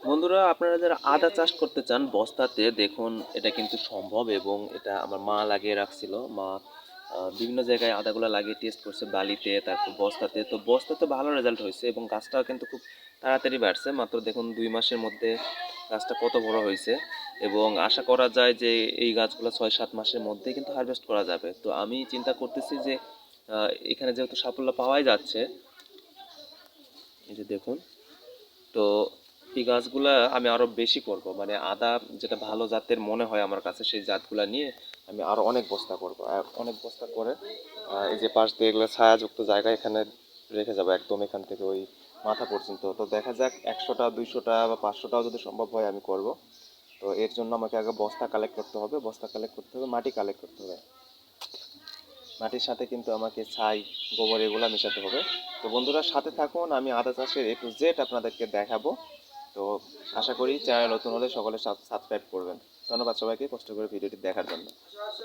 বন্ধুরা, আপনারা যারা আদা চাষ করতে চান বস্তাতে, দেখুন এটা কিন্তু সম্ভব এবং এটা আমার মা লাগিয়ে রাখছিল। মা বিভিন্ন জায়গায় আদাগুলো লাগিয়ে টেস্ট করছে, বালিতে, তারপর বস্তাতে। তো বস্তাতে ভালো রেজাল্ট হয়েছে এবং গাছটাও কিন্তু খুব তাড়াতাড়ি বাড়ছে। মাত্র দেখুন 2 মাসের মধ্যে গাছটা কত বড় হয়েছে এবং আশা করা যায় যে এই গাছগুলো 6-7 মাসের মধ্যে কিন্তু হারভেস্ট করা যাবে। তো আমি চিন্তা করতেছি যে এখানে যেহেতু সাফল্য পাওয়াই যাচ্ছে, এই যে দেখুন, তো এই গাছগুলা আমি আরো বেশি করব, মানে আদা যেটা ভালো জাতের মনে হয় আমার কাছে সেই জাতগুলা নিয়ে আমি আরো অনেক বস্তা করব। আর অনেক বস্তা করে এই যে পাশ দিয়ে এগুলো ছায়াযুক্ত জায়গা এখানে রেখে যাবো, একদম এখান থেকে ওই মাথা পর্যন্ত। তো দেখা যাক 100টা 200টা বা 500টাও যদি সম্ভব হয় আমি করব। তো এর জন্য আমাকে আগে বস্তা কালেক্ট করতে হবে, বস্তা কালেক্ট করতে হবে, মাটি কালেক্ট করতে হবে। মাটির সাথে কিন্তু আমাকে ছাই, গোবর এগুলো মেশাতে হবে। তো বন্ধুরা সাথে থাকুন, আমি আদা চাষের A to Z আপনাদেরকে দেখাবো। তো আশা করি চ্যানেল নতুন হলে সকলে সাবস্ক্রাইব করবেন। ধন্যবাদ সবাইকে কষ্ট করে ভিডিওটি দেখার জন্য।